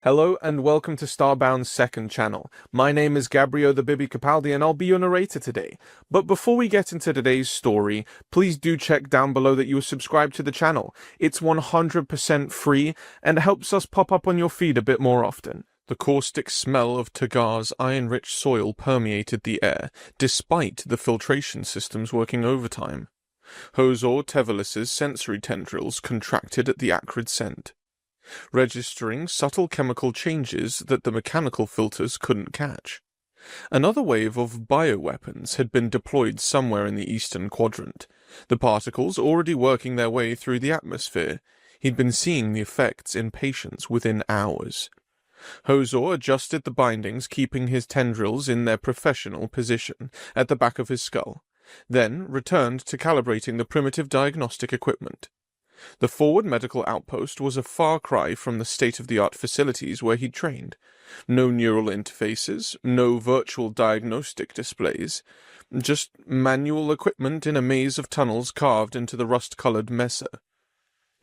Hello and welcome to Starbound's second channel. My name is Gabriel the Bibi Capaldi and I'll be your narrator today. But before we get into today's story, please do check down below that you are subscribed to the channel. It's 100% free and helps us pop up on your feed a bit more often. The caustic smell of Tagar's iron-rich soil permeated the air, despite the filtration systems working overtime. Hozor Tevelis's sensory tendrils contracted at the acrid scent, registering subtle chemical changes that the mechanical filters couldn't catch. Another wave of bioweapons had been deployed somewhere in the eastern quadrant, the particles already working their way through the atmosphere. He'd been seeing the effects in patients within hours. Hozor adjusted the bindings, keeping his tendrils in their professional position at the back of his skull, then returned to calibrating the primitive diagnostic equipment. The forward medical outpost was a far cry from the state-of-the-art facilities where he'd trained. No neural interfaces, no virtual diagnostic displays, just manual equipment in a maze of tunnels carved into the rust-colored mesa,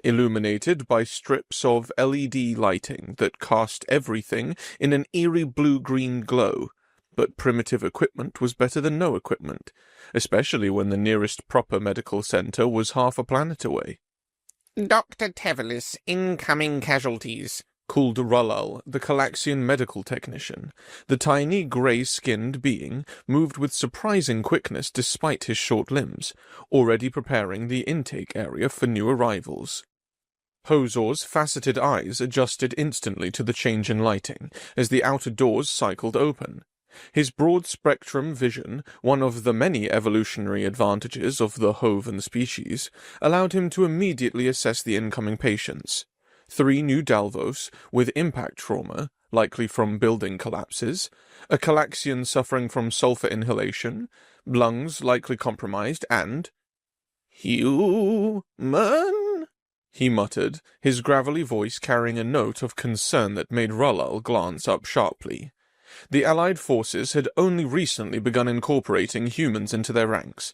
illuminated by strips of LED lighting that cast everything in an eerie blue-green glow. But primitive equipment was better than no equipment, especially when the nearest proper medical center was half a planet away. Dr. Tevelis, incoming casualties, called Rullal, the Calaxian medical technician. The tiny, grey-skinned being moved with surprising quickness despite his short limbs, already preparing the intake area for new arrivals. Hozor's faceted eyes adjusted instantly to the change in lighting as the outer doors cycled open. His broad-spectrum vision, one of the many evolutionary advantages of the Hovan species, allowed him to immediately assess the incoming patients. 3 new Dalvos with impact trauma, likely from building collapses, a Calaxian suffering from sulfur inhalation, lungs likely compromised, and "Human?" he muttered, his gravelly voice carrying a note of concern that made Rullal glance up sharply. The Allied forces had only recently begun incorporating humans into their ranks.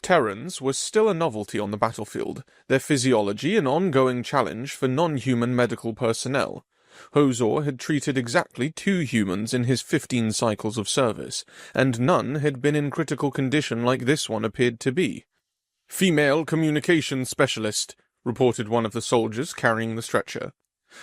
Terrans were still a novelty on the battlefield, their physiology an ongoing challenge for non-human medical personnel. Hozor had treated exactly 2 humans in his 15 cycles of service, and none had been in critical condition like this one appeared to be. "Female communications specialist," reported one of the soldiers carrying the stretcher.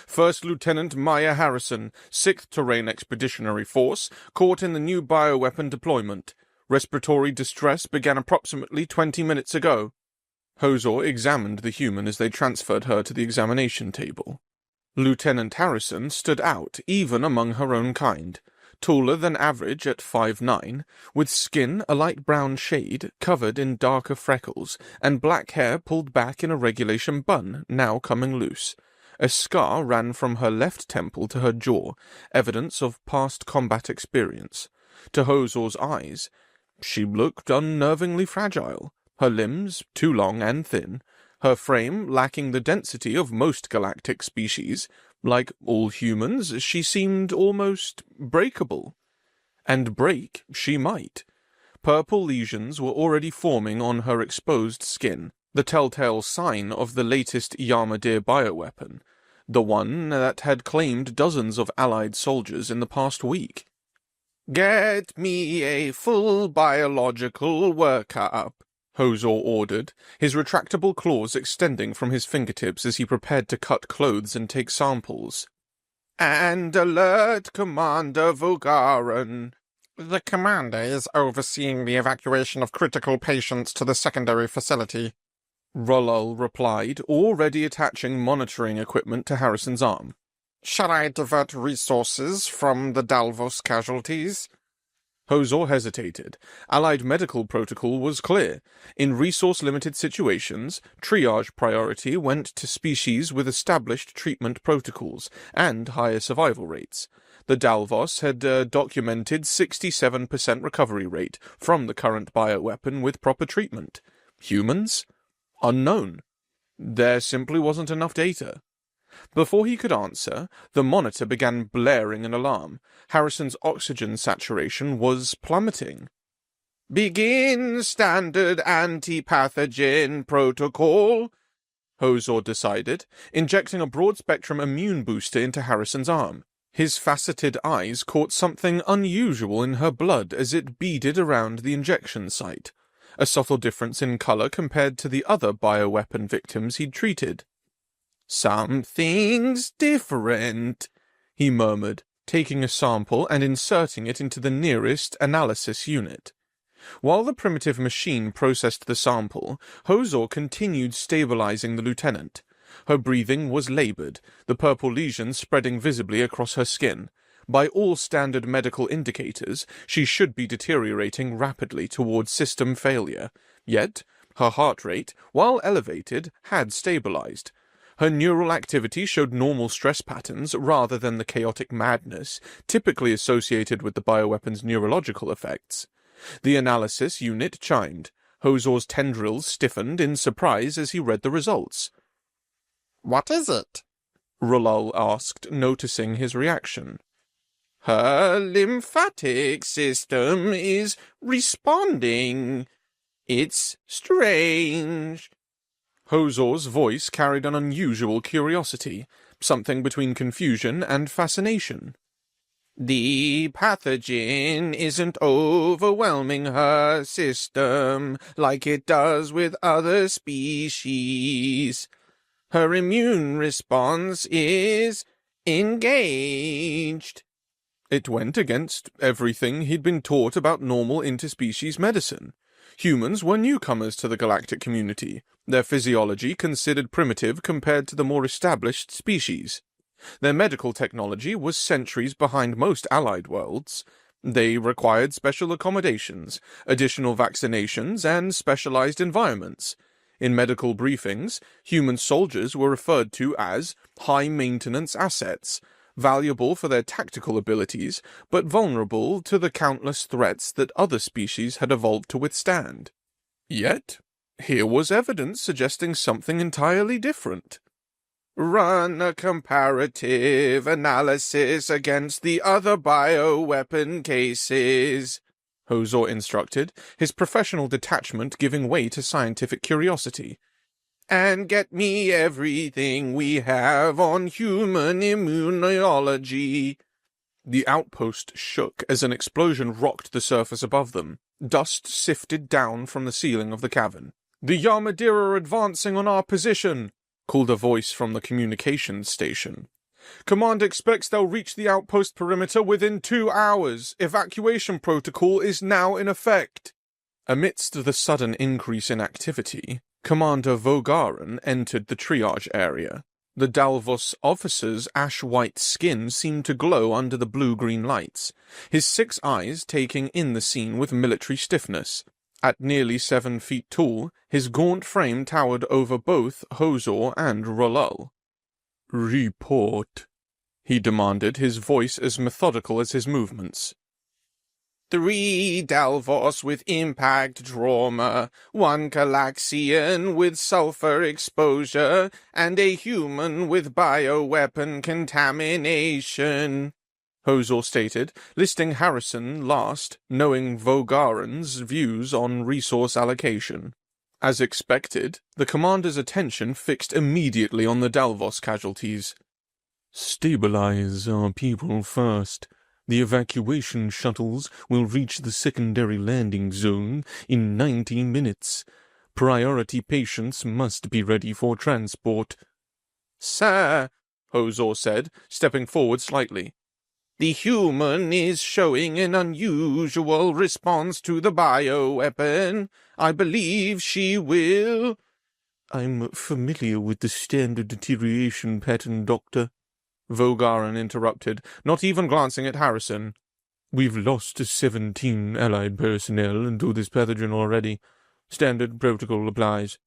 "First Lieutenant Maya Harrison, 6th Terrain Expeditionary Force, caught in the new bioweapon deployment. Respiratory distress began approximately 20 minutes ago." Hozor examined the human as they transferred her to the examination table. Lieutenant Harrison stood out even among her own kind, taller than average at 5'9", with skin a light brown shade covered in darker freckles, and black hair pulled back in a regulation bun, now coming loose. A scar ran from her left temple to her jaw, evidence of past combat experience. To Hozor's eyes, she looked unnervingly fragile, her limbs too long and thin, her frame lacking the density of most galactic species. Like all humans, she seemed almost breakable. And break she might. Purple lesions were already forming on her exposed skin, the telltale sign of the latest Yarmadir bioweapon, the one that had claimed dozens of Allied soldiers in the past week. "Get me a full biological workup," Hozor ordered, his retractable claws extending from his fingertips as he prepared to cut clothes and take samples. "And alert Commander Vulgaran." "The commander is overseeing the evacuation of critical patients to the secondary facility," Rullal replied, already attaching monitoring equipment to Harrison's arm. "Shall I divert resources from the Dalvos casualties?" Hozor hesitated. Allied medical protocol was clear. In resource-limited situations, triage priority went to species with established treatment protocols and higher survival rates. The Dalvos had documented 67% recovery rate from the current bioweapon with proper treatment. Humans? Unknown. There simply wasn't enough data. Before he could answer, the monitor began blaring an alarm. Harrison's oxygen saturation was plummeting. "Begin standard anti-pathogen protocol," Hozor decided, injecting a broad-spectrum immune booster into Harrison's arm. His faceted eyes caught something unusual in her blood as it beaded around the injection site, a subtle difference in color compared to the other bioweapon victims he'd treated. "Something's different," he murmured, taking a sample and inserting it into the nearest analysis unit. While the primitive machine processed the sample, Hozor continued stabilizing the lieutenant. Her breathing was labored, the purple lesions spreading visibly across her skin. By all standard medical indicators, she should be deteriorating rapidly towards system failure. Yet, her heart rate, while elevated, had stabilized. Her neural activity showed normal stress patterns rather than the chaotic madness typically associated with the bioweapon's neurological effects. The analysis unit chimed. Hozor's tendrils stiffened in surprise as he read the results. "What is it?" Rulal asked, noticing his reaction. "Her lymphatic system is responding. It's strange." Hozor's voice carried an unusual curiosity, something between confusion and fascination. "The pathogen isn't overwhelming her system like it does with other species. Her immune response is engaged." It went against everything he'd been taught about normal interspecies medicine. Humans were newcomers to the galactic community, their physiology considered primitive compared to the more established species. Their medical technology was centuries behind most allied worlds. They required special accommodations, additional vaccinations, and specialized environments. In medical briefings, human soldiers were referred to as high-maintenance assets, valuable for their tactical abilities, but vulnerable to the countless threats that other species had evolved to withstand. Yet, here was evidence suggesting something entirely different. "Run a comparative analysis against the other bioweapon cases," Hozor instructed, his professional detachment giving way to scientific curiosity. "And get me everything we have on human immunology." The outpost shook as an explosion rocked the surface above them. Dust sifted down from the ceiling of the cavern. "The Yarmadira are advancing on our position," called a voice from the communications station. "Command expects they'll reach the outpost perimeter within 2 hours. Evacuation protocol is now in effect." Amidst the sudden increase in activity, Commander Vogaran entered the triage area. The Dalvos officer's ash-white skin seemed to glow under the blue-green lights, his 6 eyes taking in the scene with military stiffness. At nearly 7 feet tall, his gaunt frame towered over both Hozor and Rulal. "Report," he demanded, his voice as methodical as his movements. 3 Dalvos with impact trauma, 1 Galaxian with sulfur exposure, and a human with bioweapon contamination," Hozor stated, listing Harrison last, knowing Vogaran's views on resource allocation. As expected, the commander's attention fixed immediately on the Dalvos casualties. "Stabilize our people first. The evacuation shuttles will reach the secondary landing zone in 90 minutes. Priority patients must be ready for transport." "Sir," Hozor said, stepping forward slightly, "the human is showing an unusual response to the bioweapon. I believe she will—" "I'm familiar with the standard deterioration pattern, Doctor," Vogaran interrupted, not even glancing at Harrison. "We've lost 17 allied personnel to this pathogen already. Standard protocol applies."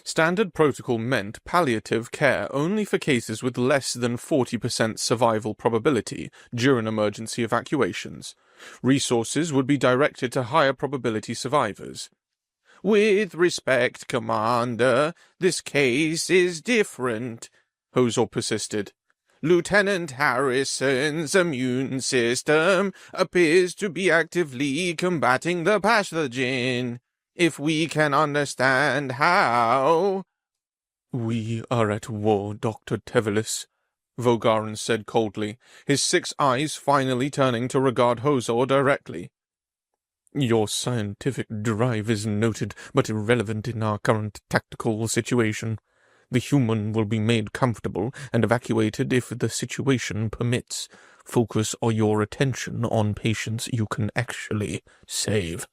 Standard protocol meant palliative care only for cases with less than 40% survival probability during emergency evacuations. Resources would be directed to higher probability survivors. "With respect, Commander, this case is different," Hozor persisted. "Lieutenant Harrison's immune system appears to be actively combating the pathogen. If we can understand how—" "We are at war, Dr. Tevelis," Vogaran said coldly, his 6 eyes finally turning to regard Hozor directly. Your scientific drive is noted, but irrelevant in our current tactical situation. The human will be made comfortable and evacuated if the situation permits. Focus your attention on patients you can actually save.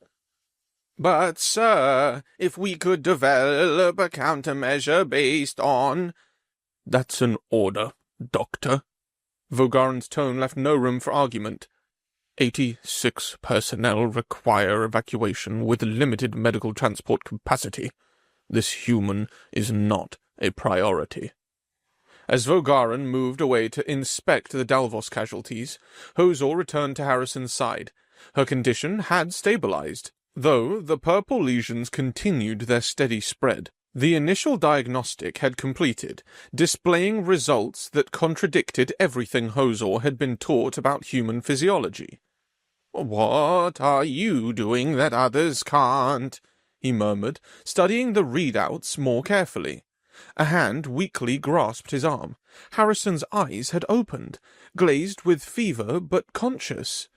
But, sir, if we could develop a countermeasure based on... That's an order, Doctor. Vogaran's tone left no room for argument. 86 personnel require evacuation with limited medical transport capacity. This human is not a priority. As Vogaran moved away to inspect the Dalvos casualties, Hozor returned to Harrison's side. Her condition had stabilized, though the purple lesions continued their steady spread. The initial diagnostic had completed, displaying results that contradicted everything Hozor had been taught about human physiology. "What are you doing that others can't?" he murmured, studying the readouts more carefully. A hand weakly grasped his arm. Harrison's eyes had opened, glazed with fever but conscious.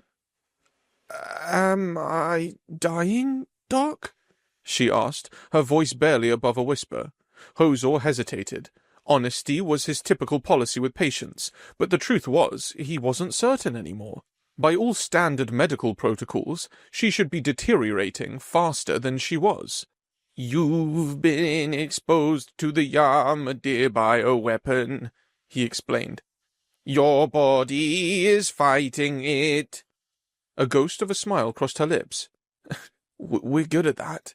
"Am I dying, Doc?" she asked, her voice barely above a whisper. Hozor hesitated. Honesty was his typical policy with patients, but the truth was he wasn't certain anymore. By all standard medical protocols, she should be deteriorating faster than she was. "You've been exposed to the Yarmadir bioweapon," he explained. "Your body is fighting it." A ghost of a smile crossed her lips. "We're good at that.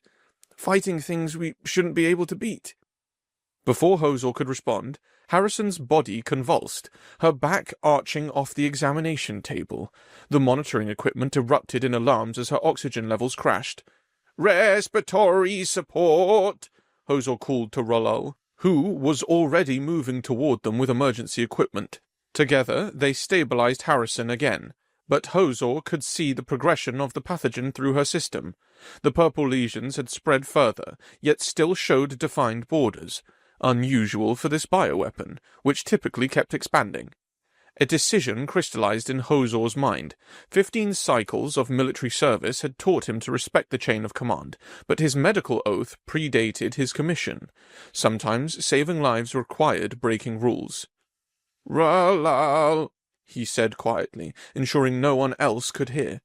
Fighting things we shouldn't be able to beat." Before Hozor could respond, Harrison's body convulsed, her back arching off the examination table. The monitoring equipment erupted in alarms as her oxygen levels crashed. "Respiratory support," Hozor called to Rollo, who was already moving toward them with emergency equipment. Together, they stabilized Harrison again, but Hozor could see the progression of the pathogen through her system. The purple lesions had spread further, yet still showed defined borders, unusual for this bioweapon, which typically kept expanding. A decision crystallized in Hozor's mind. 15 cycles of military service had taught him to respect the chain of command, but his medical oath predated his commission. Sometimes saving lives required breaking rules. "Rollo," he said quietly, ensuring no one else could hear.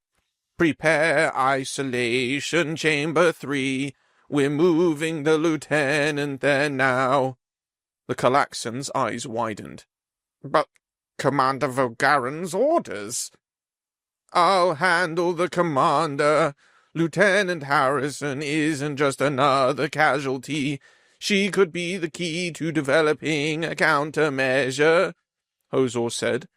"Prepare isolation chamber 3. We're moving the lieutenant there now." The Calaxian's eyes widened. "But Commander Vogaran's orders." "I'll handle the commander. Lieutenant Harrison isn't just another casualty. She could be the key to developing a countermeasure," Hozor said.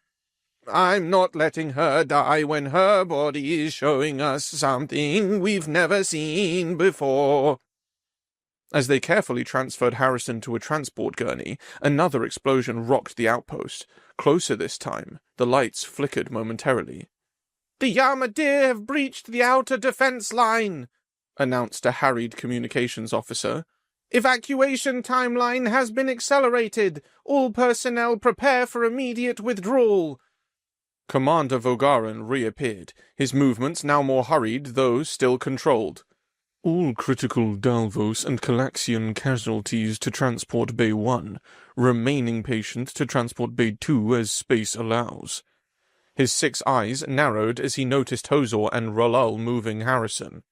"I'm not letting her die when her body is showing us something we've never seen before." As they carefully transferred Harrison to a transport gurney, another explosion rocked the outpost. Closer this time, the lights flickered momentarily. "The Yarmadir have breached the outer defense line," announced a harried communications officer. "Evacuation timeline has been accelerated. All personnel prepare for immediate withdrawal." Commander Vogaran reappeared, his movements now more hurried, though still controlled. "All critical Dalvos and Calaxian casualties to Transport Bay 1, remaining patients to Transport Bay 2 as space allows." His 6 eyes narrowed as he noticed Hozor and Rollo moving Harrison.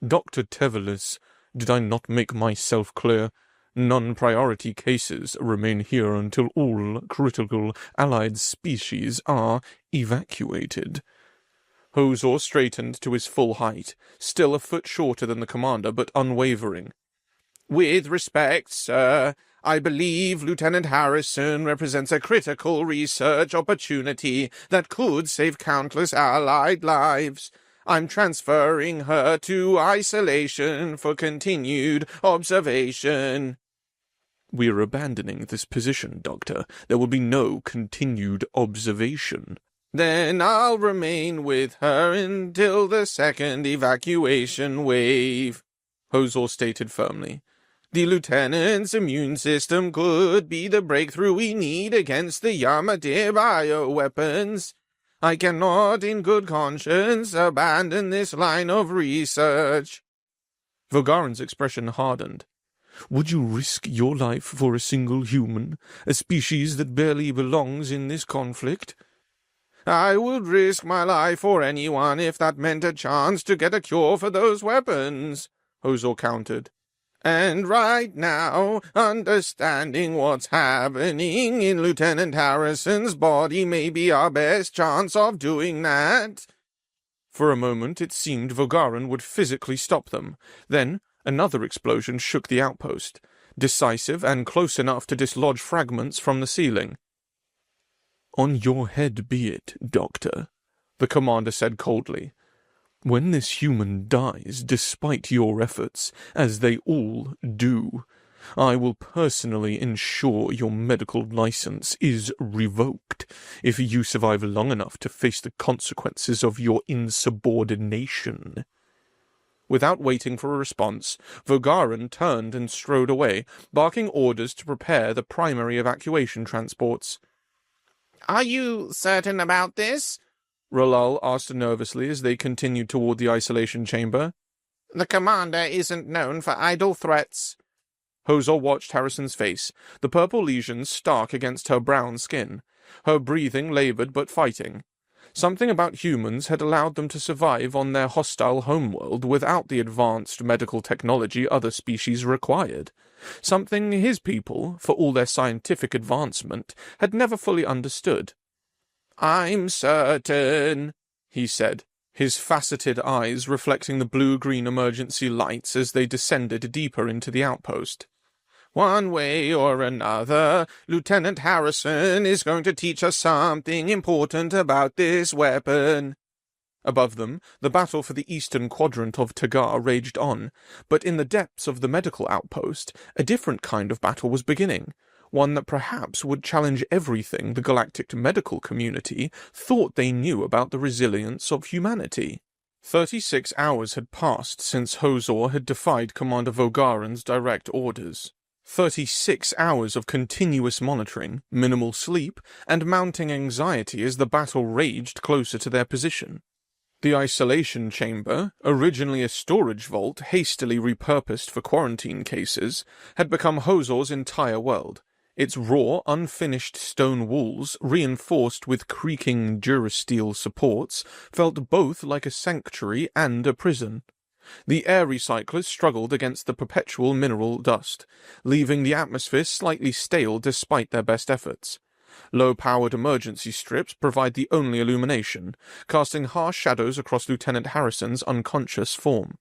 "Dr. Tevelis, did I not make myself clear? Non-priority cases remain here until all critical allied species are evacuated." Hozor straightened to his full height, still a foot shorter than the commander, but unwavering. "With respect, sir, I believe Lieutenant Harrison represents a critical research opportunity that could save countless allied lives. I'm transferring her to isolation for continued observation." "We're abandoning this position, Doctor. There will be no continued observation." "Then I'll remain with her until the second evacuation wave," Hozor stated firmly. The lieutenant's immune system could be the breakthrough we need against the Yamadir bioweapons. I cannot in good conscience abandon this line of research." Vogaran's expression hardened. "Would you risk your life for a single human, a species that barely belongs in this conflict?" "I would risk my life for anyone if that meant a chance to get a cure for those weapons," Hozor countered. "And right now, understanding what's happening in Lieutenant Harrison's body may be our best chance of doing that." For a moment it seemed Vogaran would physically stop them. Then another explosion shook the outpost, decisive and close enough to dislodge fragments from the ceiling. "On your head be it, Doctor," the commander said coldly. "When this human dies, despite your efforts, as they all do, I will personally ensure your medical license is revoked if you survive long enough to face the consequences of your insubordination." Without waiting for a response, Vogaran turned and strode away, barking orders to prepare the primary evacuation transports. "Are you certain about this?" Rolal asked nervously as they continued toward the isolation chamber. "The commander isn't known for idle threats." Hozor watched Harrison's face, the purple lesions stark against her brown skin, her breathing labored but fighting. Something about humans had allowed them to survive on their hostile homeworld without the advanced medical technology other species required. Something his people, for all their scientific advancement, had never fully understood. "I'm certain," he said, his faceted eyes reflecting the blue-green emergency lights as they descended deeper into the outpost. "One way or another, Lieutenant Harrison is going to teach us something important about this weapon." Above them, the battle for the eastern quadrant of Tagar raged on, but in the depths of the medical outpost, a different kind of battle was beginning, one that perhaps would challenge everything the galactic medical community thought they knew about the resilience of humanity. 36 hours had passed since Hozor had defied Commander Vogaran's direct orders. 36 hours of continuous monitoring, minimal sleep, and mounting anxiety as the battle raged closer to their position. The isolation chamber, originally a storage vault hastily repurposed for quarantine cases, had become Hozor's entire world. Its raw, unfinished stone walls, reinforced with creaking durasteel supports, felt both like a sanctuary and a prison. The air recyclers struggled against the perpetual mineral dust, leaving the atmosphere slightly stale despite their best efforts. Low-powered emergency strips provide the only illumination, casting harsh shadows across Lieutenant Harrison's unconscious form.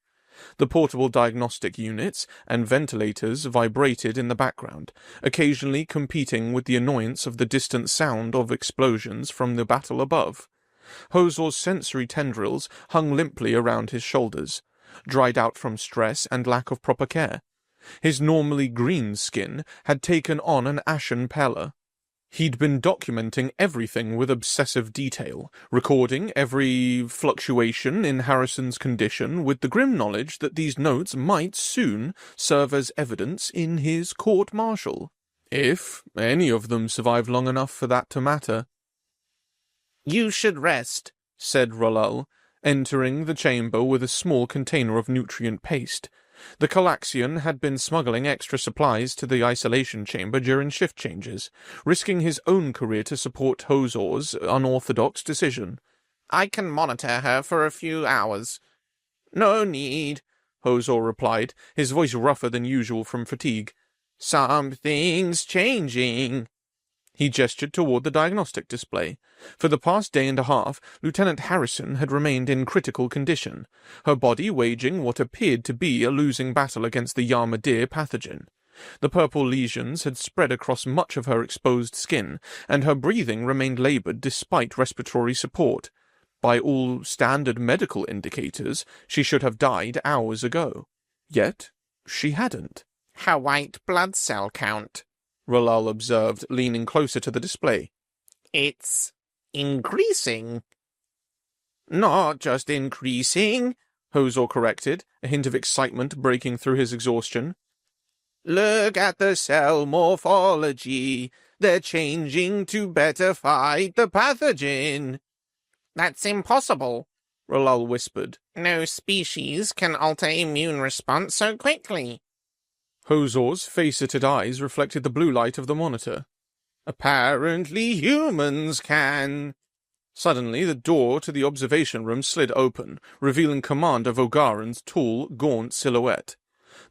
The portable diagnostic units and ventilators vibrated in the background, occasionally competing with the annoyance of the distant sound of explosions from the battle above. Hozor's sensory tendrils hung limply around his shoulders, dried out from stress and lack of proper care. His normally green skin had taken on an ashen pallor. He'd been documenting everything with obsessive detail, recording every fluctuation in Harrison's condition with the grim knowledge that these notes might soon serve as evidence in his court-martial, if any of them survived long enough for that to matter. "You should rest," said Rolal, entering the chamber with a small container of nutrient paste. The Calaxian had been smuggling extra supplies to the isolation chamber during shift changes, risking his own career to support Hozor's unorthodox decision. "I can monitor her for a few hours." "No need," Hozor replied, his voice rougher than usual from fatigue. "Something's changing." He gestured toward the diagnostic display. For the past day and a half, Lieutenant Harrison had remained in critical condition, her body waging what appeared to be a losing battle against the Yarmadir pathogen. The purple lesions had spread across much of her exposed skin, and her breathing remained labored despite respiratory support. By all standard medical indicators, she should have died hours ago. Yet, she hadn't. "Her white blood cell count," Rolal observed, leaning closer to the display. "It's increasing." "Not just increasing," Hozor corrected, a hint of excitement breaking through his exhaustion. Look at the cell morphology. They're changing to better fight the pathogen. That's impossible, Rolal whispered. No species can alter immune response so quickly. Hozor's faceted eyes reflected the blue light of the monitor. Apparently humans can. Suddenly, the door to the observation room slid open, revealing Commander Vogaran's tall, gaunt silhouette.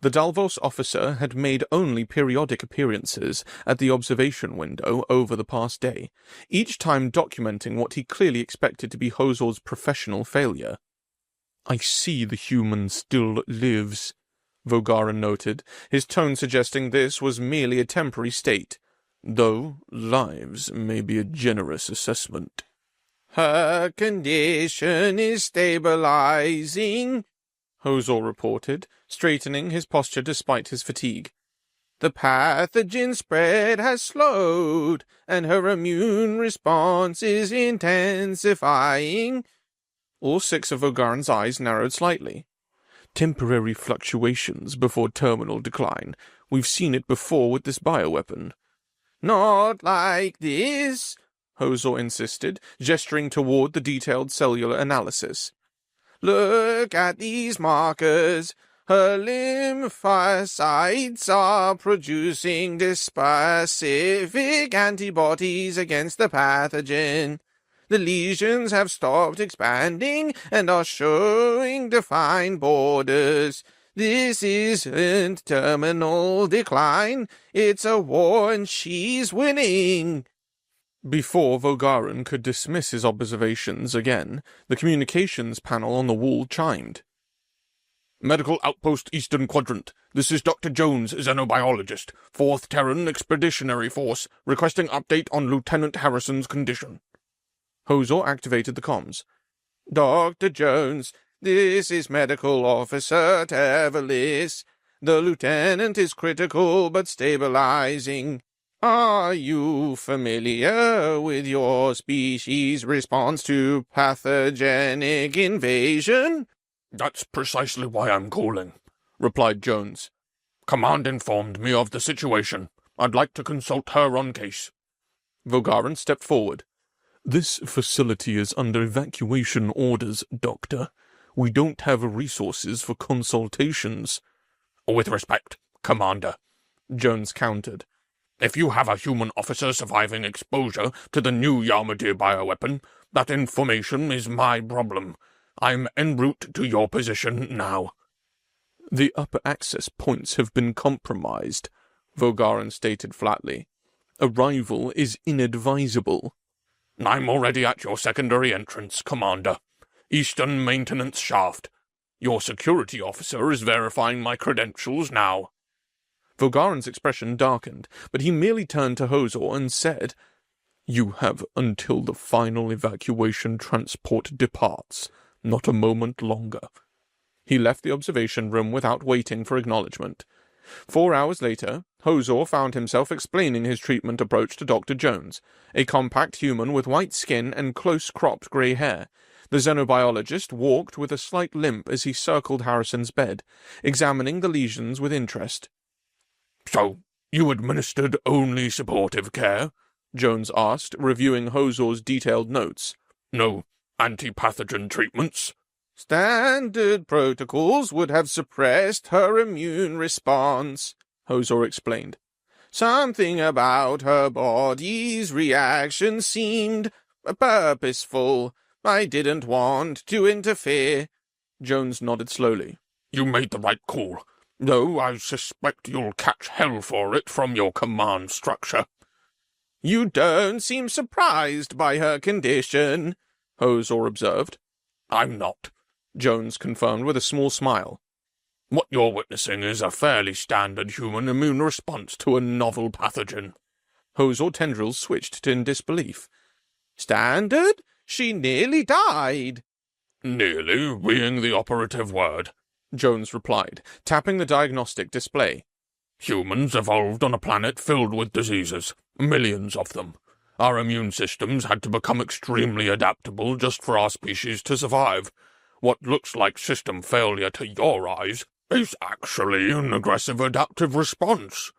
The Dalvos officer had made only periodic appearances at the observation window over the past day, each time documenting what he clearly expected to be Hozor's professional failure. "I see the human still lives," Vogaran noted, his tone suggesting this was merely a temporary state, though lives may be a generous assessment. Her condition is stabilizing, Hozor reported, straightening his posture despite his fatigue. The pathogen spread has slowed, and her immune response is intensifying. All six of Vogaran's eyes narrowed slightly. Temporary fluctuations before terminal decline. We've seen it before with this bioweapon. Not like this, Hozor insisted, gesturing toward the detailed cellular analysis. Look at these markers. Her lymphocytes are producing specific antibodies against the pathogen. The lesions have stopped expanding and are showing defined borders. This isn't terminal decline. It's a war and she's winning. Before Vogaran could dismiss his observations again, the communications panel on the wall chimed. Medical Outpost Eastern Quadrant. This is Dr. Jones, xenobiologist, 4th Terran Expeditionary Force, requesting update on Lieutenant Harrison's condition. Hozor activated the comms. Dr. Jones, this is Medical Officer Tevelis. The lieutenant is critical but stabilizing. Are you familiar with your species' response to pathogenic invasion? That's precisely why I'm calling, replied Jones. Command informed me of the situation. I'd like to consult her on case. Vogaran stepped forward. This facility is under evacuation orders, Doctor. We don't have resources for consultations. With respect, Commander, Jones countered. If you have a human officer surviving exposure to the new Yarmadir bioweapon, that information is my problem. I'm en route to your position now. The upper access points have been compromised, Vogaran stated flatly. Arrival is inadvisable. I'm already at your secondary entrance, Commander. Eastern Maintenance Shaft. Your security officer is verifying my credentials now. Vogaran's expression darkened, but he merely turned to Hozor and said, You have until the final evacuation transport departs, not a moment longer. He left the observation room without waiting for acknowledgement. 4 hours later, Hozor found himself explaining his treatment approach to Dr. Jones, a compact human with white skin and close-cropped grey hair. The xenobiologist walked with a slight limp as he circled Harrison's bed, examining the lesions with interest. So, you administered only supportive care? Jones asked, reviewing Hozor's detailed notes. No anti-pathogen treatments? Standard protocols would have suppressed her immune response, Hozor explained. Something about her body's reaction seemed purposeful. I didn't want to interfere. Jones nodded slowly. You made the right call, though I suspect you'll catch hell for it from your command structure. You don't seem surprised by her condition, Hozor observed. I'm not, Jones confirmed with a small smile. What you're witnessing is a fairly standard human immune response to a novel pathogen. Hozor tendrils switched in disbelief. Standard? She nearly died. Nearly being the operative word, Jones replied, tapping the diagnostic display. Humans evolved on a planet filled with diseases, millions of them. Our immune systems had to become extremely adaptable just for our species to survive. What looks like system failure to your eyes It's actually an aggressive adaptive response.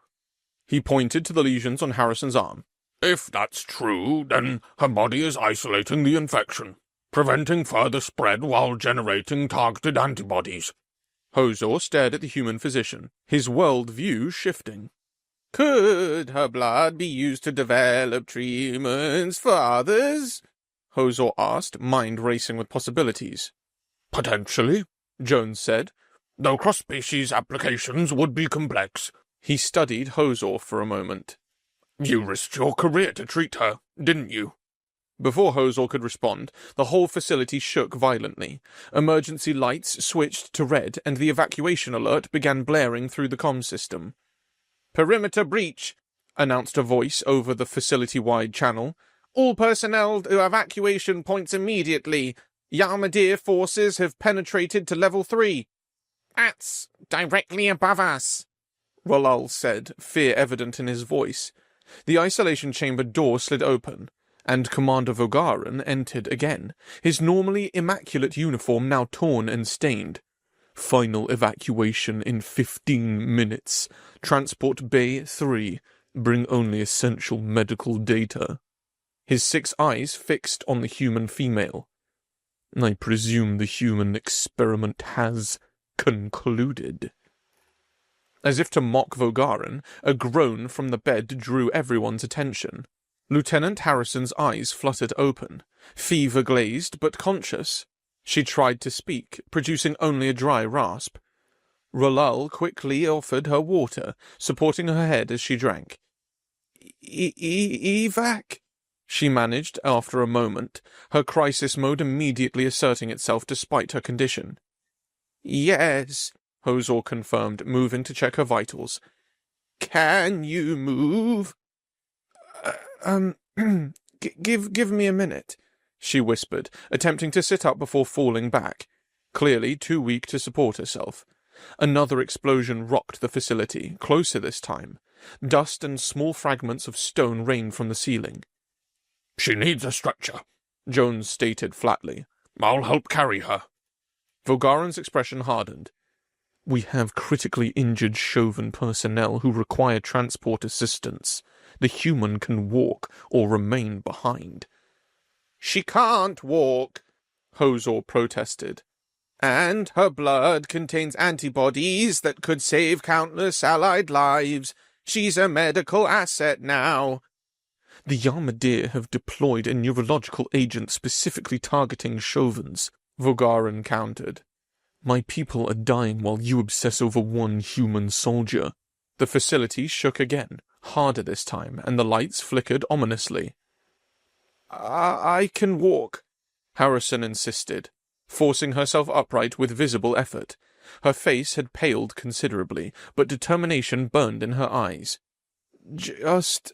He pointed to the lesions on Harrison's arm. If that's true, then her body is isolating the infection, preventing further spread while generating targeted antibodies. Hozor stared at the human physician, his world view shifting. Could her blood be used to develop treatments for others? Hozor asked, mind racing with possibilities. Potentially, Jones said, though cross-species applications would be complex. He studied Hozor for a moment. You risked your career to treat her, didn't you? Before Hozor could respond, the whole facility shook violently. Emergency lights switched to red, and the evacuation alert began blaring through the comm system. Perimeter breach, announced a voice over the facility-wide channel. All personnel to evacuation points immediately. Yarmadir forces have penetrated to level 3. That's directly above us, Ralal said, fear evident in his voice. The isolation chamber door slid open, and Commander Vogaran entered again, his normally immaculate uniform now torn and stained. Final evacuation in 15 minutes. Transport Bay 3. Bring only essential medical data. His 6 eyes fixed on the human female. I presume the human experiment has concluded. As if to mock Vogaran, a groan from the bed drew everyone's attention. Lieutenant Harrison's eyes fluttered open, fever-glazed but conscious. She tried to speak, producing only a dry rasp. Ralal quickly offered her water, supporting her head as she drank. Evac? She managed after a moment, her crisis mode immediately asserting itself despite her condition. Yes, Hozor confirmed, moving to check her vitals. Can you move? Give me a minute, she whispered, attempting to sit up before falling back, clearly too weak to support herself. Another explosion rocked the facility, closer this time. Dust and small fragments of stone rained from the ceiling. She needs a stretcher, Jones stated flatly. I'll help carry her. Vogaran's expression hardened. We have critically injured Chauvin personnel who require transport assistance. The human can walk or remain behind. She can't walk, Hozor protested. And her blood contains antibodies that could save countless allied lives. She's a medical asset now. The Yarmadir have deployed a neurological agent specifically targeting Chauvins, Vogaran countered. My people are dying while you obsess over one human soldier. The facility shook again, harder this time, and the lights flickered ominously. I can walk, Harrison insisted, forcing herself upright with visible effort. Her face had paled considerably, but determination burned in her eyes. Just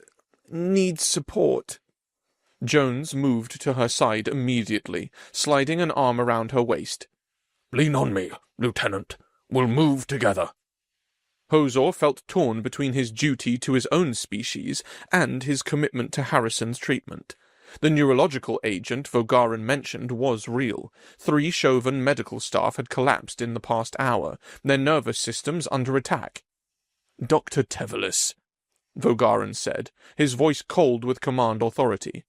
need support. Jones moved to her side immediately, sliding an arm around her waist. Lean on me, Lieutenant. We'll move together. Hozor felt torn between his duty to his own species and his commitment to Harrison's treatment. The neurological agent Vogaran mentioned was real. 3 Chauvin medical staff had collapsed in the past hour, their nervous systems under attack. Dr. Tevelis, Vogaran said, his voice cold with command authority.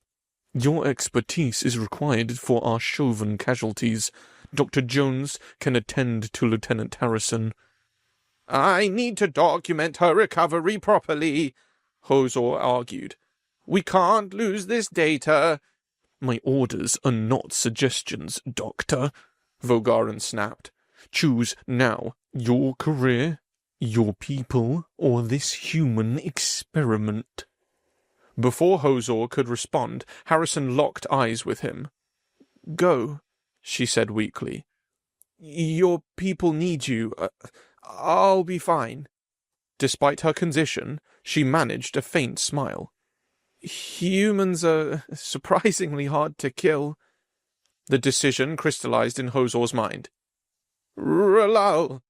Your expertise is required for our Chauvin casualties. Dr. Jones can attend to Lieutenant Harrison. I need to document her recovery properly, Hozor argued. We can't lose this data. My orders are not suggestions, Doctor, Vogaran snapped. Choose now your career, your people, or this human experiment. Before Hozor could respond, Harrison locked eyes with him. Go, she said weakly. Your people need you. I'll be fine. Despite her condition, she managed a faint smile. Humans are surprisingly hard to kill. The decision crystallized in Hozor's mind. Ralal,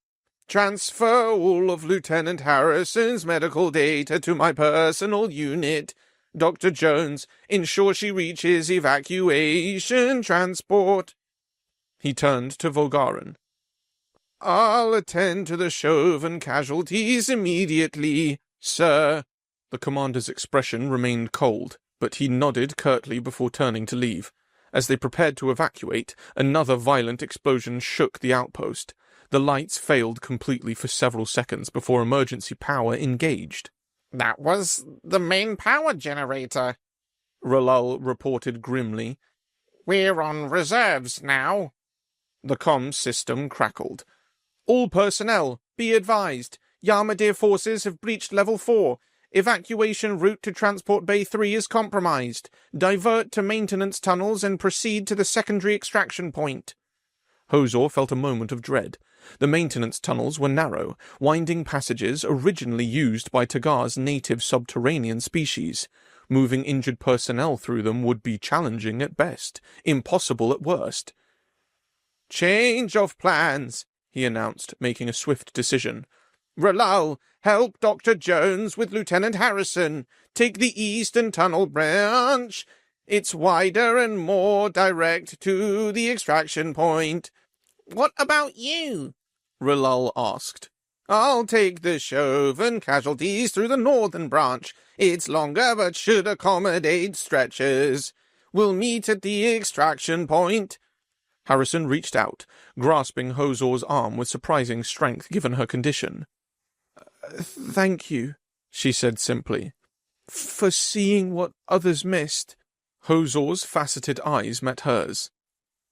transfer all of Lieutenant Harrison's medical data to my personal unit. Dr. Jones, ensure she reaches evacuation transport. He turned to Vogaran. I'll attend to the Chauvin casualties immediately, sir. The commander's expression remained cold, but he nodded curtly before turning to leave. As they prepared to evacuate, another violent explosion shook the outpost. The lights failed completely for several seconds before emergency power engaged. That was the main power generator, Ralal reported grimly. We're on reserves now. The comms system crackled. All personnel, be advised. Yarmadir forces have breached Level 4. Evacuation route to Transport Bay 3 is compromised. Divert to maintenance tunnels and proceed to the secondary extraction point. Hozor felt a moment of dread. The maintenance tunnels were narrow, winding passages originally used by Tagar's native subterranean species. Moving injured personnel through them would be challenging at best, impossible at worst. Change of plans, he announced, making a swift decision. Ralal, help Dr. Jones with Lieutenant Harrison. Take the eastern tunnel branch. It's wider and more direct to the extraction point. What about you? Ralal asked. I'll take the Chauvin casualties through the northern branch. It's longer but should accommodate stretchers. We'll meet at the extraction point. Harrison reached out, grasping Hozor's arm with surprising strength given her condition. Thank you, she said simply, for seeing what others missed. Hozor's faceted eyes met hers.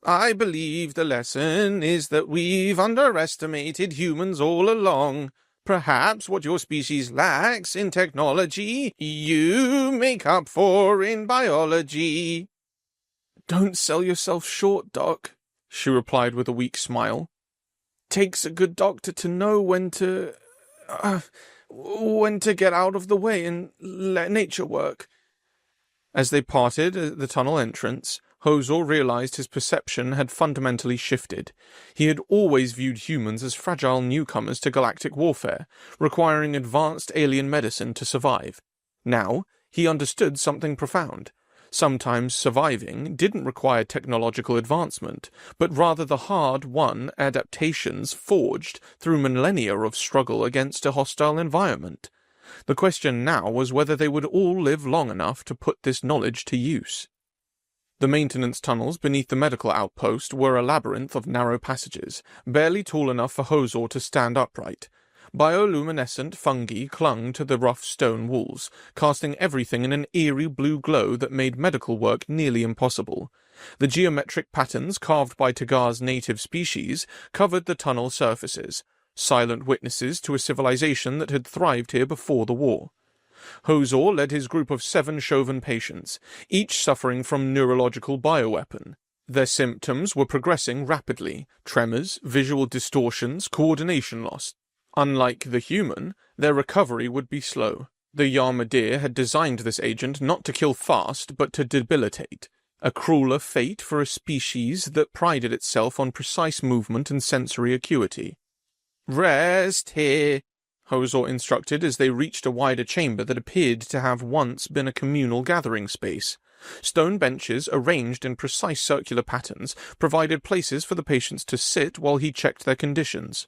I believe the lesson is that we've underestimated humans all along. Perhaps what your species lacks in technology, you make up for in biology. Don't sell yourself short, Doc, she replied with a weak smile. Takes a good doctor to know when to get out of the way and let nature work. As they parted at the tunnel entrance, Hozor realized his perception had fundamentally shifted. He had always viewed humans as fragile newcomers to galactic warfare, requiring advanced alien medicine to survive. Now, he understood something profound. Sometimes surviving didn't require technological advancement, but rather the hard-won adaptations forged through millennia of struggle against a hostile environment. The question now was whether they would all live long enough to put this knowledge to use. The maintenance tunnels beneath the medical outpost were a labyrinth of narrow passages, barely tall enough for Hozor to stand upright. Bioluminescent fungi clung to the rough stone walls, casting everything in an eerie blue glow that made medical work nearly impossible. The geometric patterns carved by Tagar's native species covered the tunnel surfaces, silent witnesses to a civilization that had thrived here before the war. Hozor led his group of 7 Chauvin patients, each suffering from neurological bioweapon. Their symptoms were progressing rapidly: tremors, visual distortions, coordination loss. Unlike the human, their recovery would be slow. The Yarmadir had designed this agent not to kill fast, but to debilitate. A crueler fate for a species that prided itself on precise movement and sensory acuity. Rest here, Hozor instructed as they reached a wider chamber that appeared to have once been a communal gathering space. Stone benches, arranged in precise circular patterns, provided places for the patients to sit while he checked their conditions.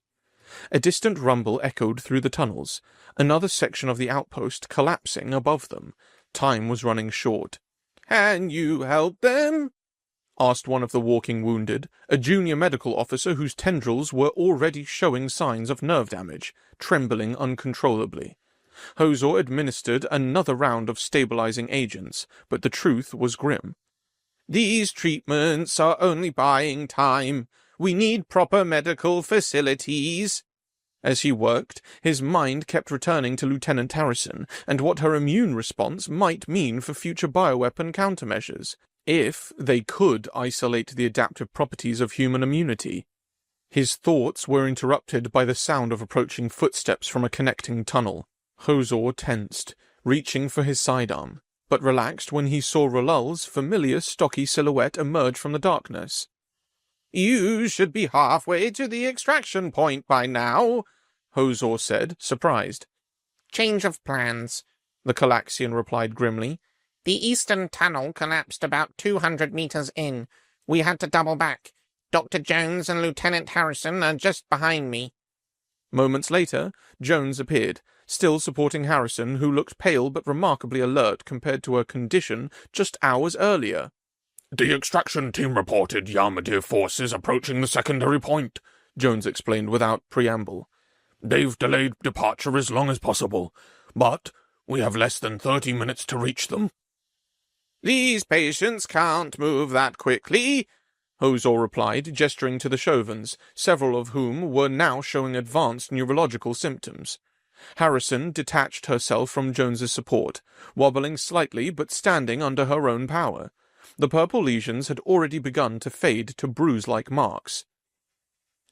A distant rumble echoed through the tunnels, another section of the outpost collapsing above them. Time was running short. Can you help them? Asked one of the walking wounded, a junior medical officer whose tendrils were already showing signs of nerve damage, trembling uncontrollably. Hozor administered another round of stabilizing agents, but the truth was grim. These treatments are only buying time. We need proper medical facilities. As he worked, his mind kept returning to Lieutenant Harrison and what her immune response might mean for future bioweapon countermeasures, if they could isolate the adaptive properties of human immunity. His thoughts were interrupted by the sound of approaching footsteps from a connecting tunnel. Hozor tensed, reaching for his sidearm, but relaxed when he saw Ralal's familiar stocky silhouette emerge from the darkness. You should be halfway to the extraction point by now, Hozor said, surprised. Change of plans, the Calaxian replied grimly. The eastern tunnel collapsed about 200 meters in. We had to double back. Dr. Jones and Lieutenant Harrison are just behind me. Moments later, Jones appeared, still supporting Harrison, who looked pale but remarkably alert compared to her condition just hours earlier. The extraction team reported Yarmouth forces approaching the secondary point, Jones explained without preamble. They've delayed departure as long as possible, but we have less than 30 minutes to reach them. These patients can't move that quickly, Hozor replied, gesturing to the Chauvins, several of whom were now showing advanced neurological symptoms. Harrison detached herself from Jones's support, wobbling slightly but standing under her own power. The purple lesions had already begun to fade to bruise-like marks.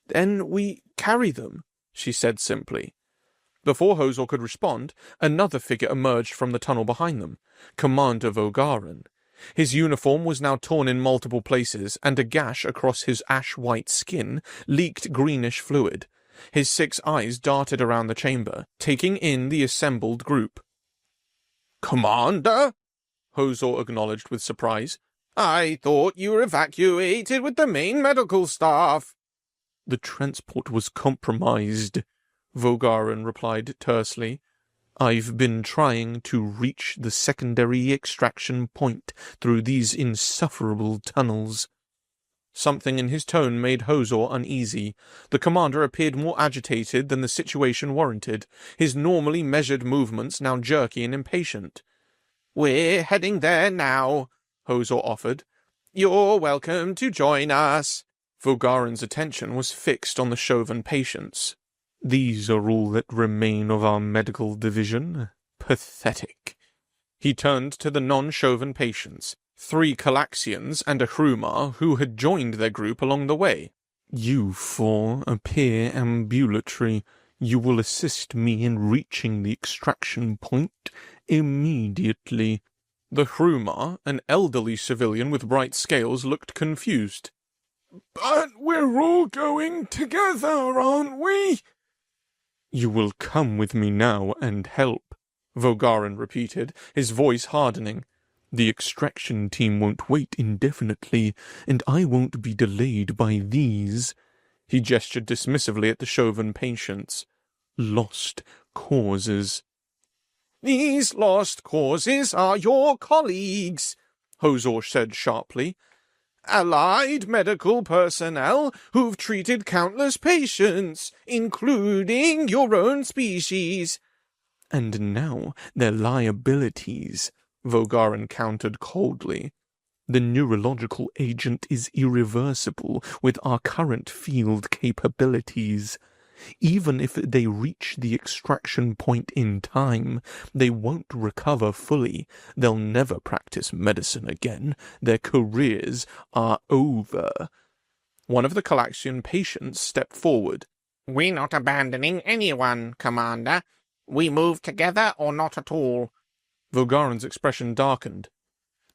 "Then we carry them," she said simply. Before Hozor could respond, another figure emerged from the tunnel behind them, Commander Vogaran. His uniform was now torn in multiple places, and a gash across his ash-white skin leaked greenish fluid. His 6 eyes darted around the chamber, taking in the assembled group. "Commander?" Hozor acknowledged with surprise. "I thought you were evacuated with the main medical staff." "The transport was compromised," Vogaran replied tersely. "I've been trying to reach the secondary extraction point through these insufferable tunnels." Something in his tone made Hozor uneasy. The commander appeared more agitated than the situation warranted, his normally measured movements now jerky and impatient. "We're heading there now," Hozor offered. "You're welcome to join us." Vogaran's attention was fixed on the Chauvin patients. "These are all that remain of our medical division? Pathetic." He turned to the non-Chauvin patients, 3 Calaxians and a Hrumar who had joined their group along the way. "You 4 appear ambulatory. You will assist me in reaching the extraction point immediately." The Hrumar, an elderly civilian with bright scales, looked confused. "But we're all going together, aren't we?" "You will come with me now and help," Vogaran repeated, his voice hardening. "The extraction team won't wait indefinitely, and I won't be delayed by these." He gestured dismissively at the Chauvin patients. "Lost causes." "These lost causes are your colleagues," Hozor said sharply. "Allied medical personnel who've treated countless patients, including your own species." "And now their liabilities," Vogaran countered coldly. "The neurological agent is irreversible with our current field capabilities. Even if they reach the extraction point in time, they won't recover fully. They'll never practice medicine again. Their careers are over." One of the Calaxian patients stepped forward. "We're not abandoning anyone, Commander. We move together or not at all." Vogaran's expression darkened.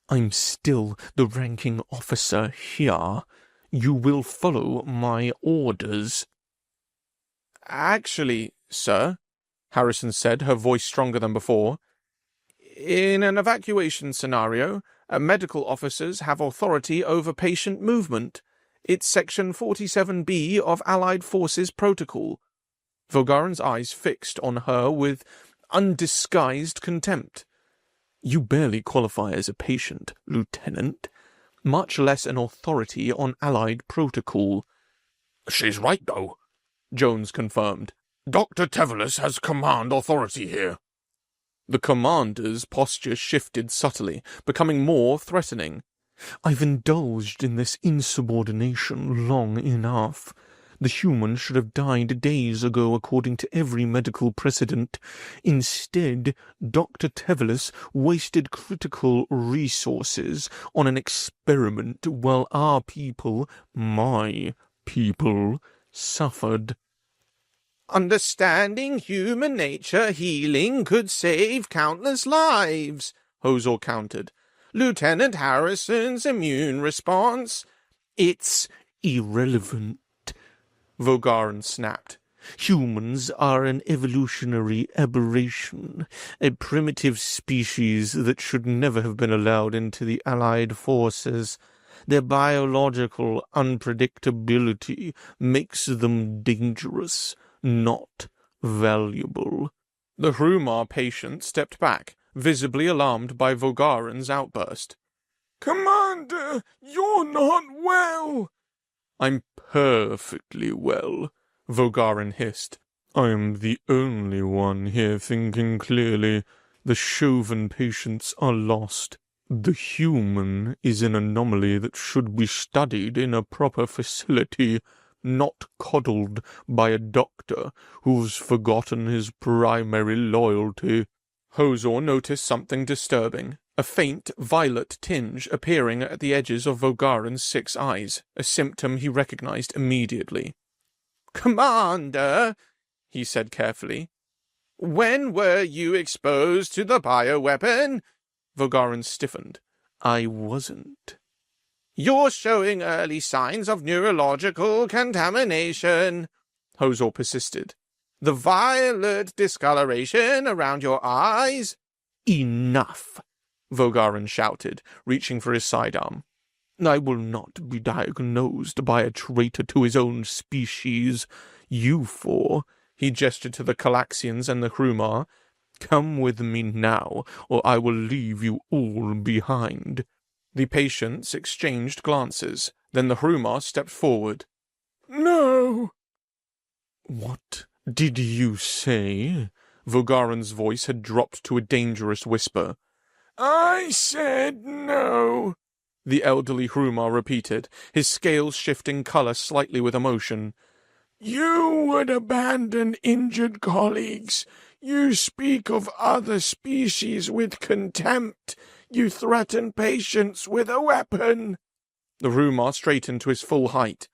"I'm still the ranking officer here. You will follow my orders." "Actually, sir," Harrison said, her voice stronger than before, "in an evacuation scenario, medical officers have authority over patient movement. It's Section 47B of Allied Forces Protocol." Vogaran's eyes fixed on her with undisguised contempt. "You barely qualify as a patient, Lieutenant, much less an authority on Allied protocol." "She's right, though," Jones confirmed. "Dr. Tevelis has command authority here." The commander's posture shifted subtly, becoming more threatening. "I've indulged in this insubordination long enough. The human should have died days ago according to every medical precedent. Instead, Dr. Tevelis wasted critical resources on an experiment while our people, my people, suffered." "Understanding human nature healing could save countless lives," Hozor countered. "Lieutenant Harrison's immune response—" "It's irrelevant," Vogaran snapped. "Humans are an evolutionary aberration, a primitive species that should never have been allowed into the Allied forces. Their biological unpredictability makes them dangerous, not valuable. The Hrumar patient stepped back, visibly alarmed by Vogaran's outburst. Commander, you're not well. I'm perfectly well, Vogaran hissed. I am the only one here thinking clearly. The Chauvin patients are lost. The human is an anomaly that should be studied in a proper facility, not coddled by a doctor who's forgotten his primary loyalty. Hozor noticed something disturbing, a faint violet tinge appearing at the edges of Vogaran's 6 eyes, a symptom he recognized immediately. Commander, he said carefully, when were you exposed to the bioweapon? Vogaran stiffened. I wasn't. You're showing early signs of neurological contamination, Hozor persisted. The violet discoloration around your eyes? Enough, Vogaran shouted, reaching for his sidearm. I will not be diagnosed by a traitor to his own species. You four, he gestured to the Calaxians and the Hrumar, come with me now, or I will leave you all behind. The patients exchanged glances. Then the Hrumar stepped forward. No. What did you say? Vogaran's voice had dropped to a dangerous whisper. I said no, the elderly Hrumar repeated, his scales shifting color slightly with emotion. You would abandon injured colleagues. You speak of other species with contempt. You threaten patients with a weapon. The Hrumar straightened to his full height.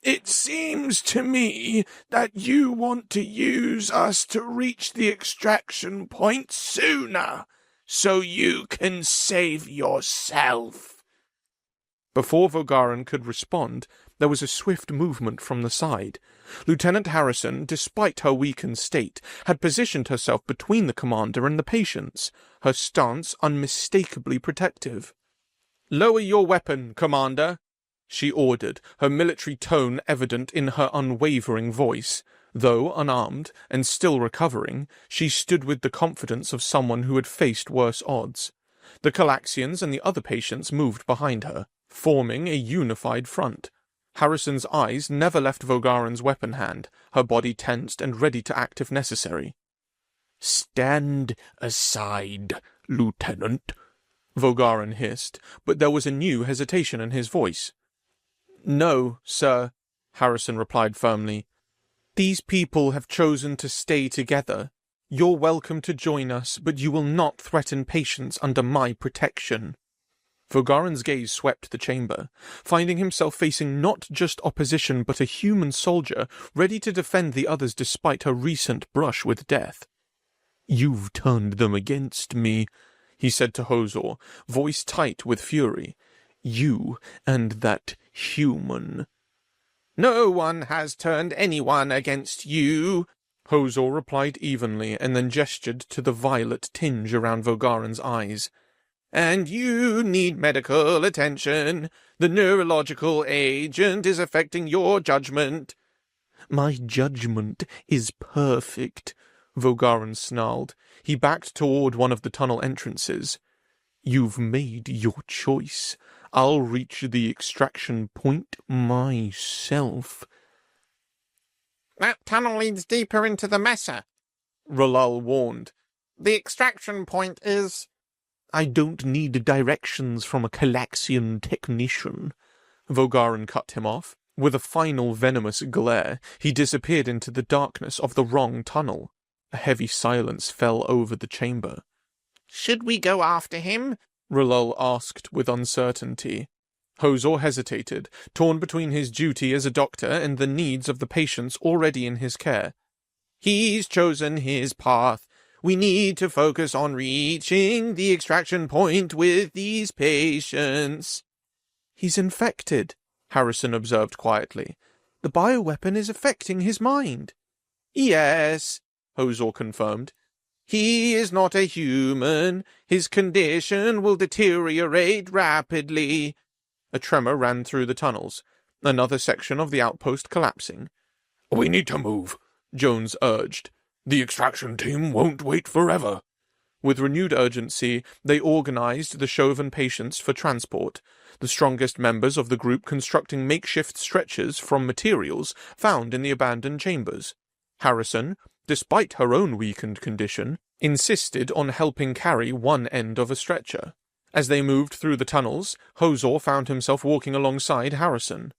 It seems to me that you want to use us to reach the extraction point sooner, so you can save yourself. Before Vogaran could respond, there was a swift movement from the side. Lieutenant Harrison, despite her weakened state, had positioned herself between the commander and the patients, her stance unmistakably protective. "Lower your weapon, Commander," she ordered, her military tone evident in her unwavering voice. Though unarmed and still recovering, she stood with the confidence of someone who had faced worse odds. The Calaxians and the other patients moved behind her, forming a unified front. Harrison's eyes never left Vogaran's weapon hand, her body tensed and ready to act if necessary. "Stand aside, Lieutenant," Vogaran hissed, but there was a new hesitation in his voice. "No, sir," Harrison replied firmly. "These people have chosen to stay together. You're welcome to join us, but you will not threaten patients under my protection." Vogaran's gaze swept the chamber, finding himself facing not just opposition but a human soldier ready to defend the others despite her recent brush with death. "You've turned them against me," he said to Hozor, voice tight with fury. "You and that human." "No one has turned anyone against you," Hozor replied evenly and then gestured to the violet tinge around Vogaran's eyes. "And you need medical attention. The neurological agent is affecting your judgment." "My judgment is perfect," Vogaran snarled. He backed toward one of the tunnel entrances. "You've made your choice. I'll reach the extraction point myself." "That tunnel leads deeper into the Mesa," Ralal warned. "The extraction point is—" "I don't need directions from a Calaxian technician," Vogaran cut him off. With a final venomous glare, he disappeared into the darkness of the wrong tunnel. A heavy silence fell over the chamber. "Should we go after him?" Ralal asked with uncertainty. Hozor hesitated, torn between his duty as a doctor and the needs of the patients already in his care. "He's chosen his path. We need to focus on reaching the extraction point with these patients." "He's infected," Harrison observed quietly. "The bioweapon is affecting his mind." "Yes," Hozor confirmed. "He is not a human. His condition will deteriorate rapidly. A tremor ran through the tunnels, another section of the outpost collapsing. We need to move, Jones urged. The extraction team won't wait forever. With renewed urgency, they organized the Chauvin patients for transport, the strongest members of the group constructing makeshift stretchers from materials found in the abandoned chambers. Harrison, despite her own weakened condition, insisted on helping carry one end of a stretcher. As they moved through the tunnels, Hosor found himself walking alongside Harrison.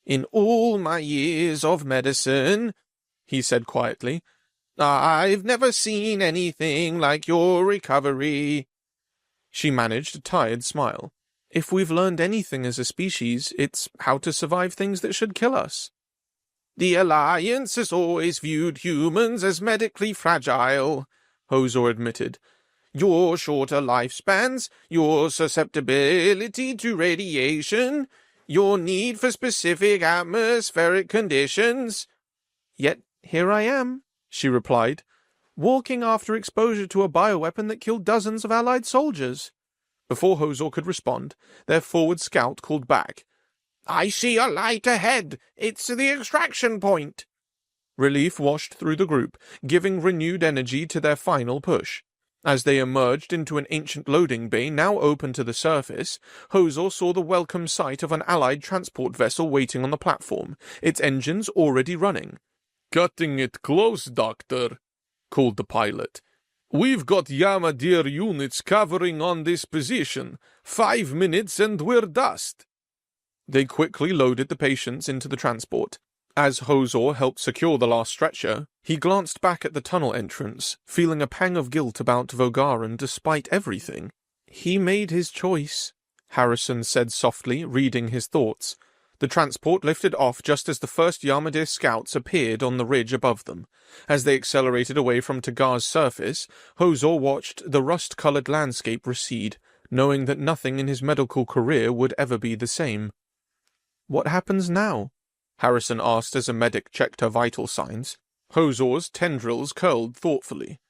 "In all my years of medicine," he said quietly, "I've never seen anything like your recovery." She managed a tired smile. If we've learned anything as a species, it's how to survive things that should kill us. "The Alliance has always viewed humans as medically fragile," Hosor admitted. "Your shorter lifespans, your susceptibility to radiation, your need for specific atmospheric conditions." "Yet here I am," she replied, "walking after exposure to a bioweapon that killed dozens of Allied soldiers." Before Hosor could respond, their forward scout called back. "I see a light ahead. It's the extraction point." Relief washed through the group, giving renewed energy to their final push. As they emerged into an ancient loading bay now open to the surface, Hosor saw the welcome sight of an Allied transport vessel waiting on the platform, its engines already running. "Cutting it close, Doctor," called the pilot. "We've got Yamadir units covering on this position. 5 minutes and we're dust." They quickly loaded the patients into the transport. As Hosor helped secure the last stretcher, he glanced back at the tunnel entrance, feeling a pang of guilt about Vogaran despite everything. "He made his choice," Harrison said softly, reading his thoughts. The transport lifted off just as the first Yamadir scouts appeared on the ridge above them. As they accelerated away from Tagar's surface, Hosor watched the rust-colored landscape recede, knowing that nothing in his medical career would ever be the same. "What happens now?" Harrison asked as a medic checked her vital signs. Hosor's tendrils curled thoughtfully.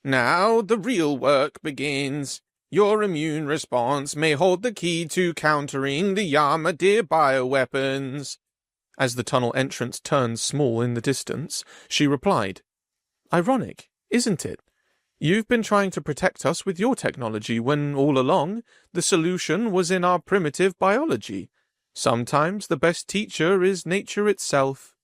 "Now the real work begins. Your immune response may hold the key to countering the Yamadir bioweapons." As the tunnel entrance turned small in the distance, she replied, "Ironic, isn't it? You've been trying to protect us with your technology when, all along, the solution was in our primitive biology. Sometimes the best teacher is nature itself."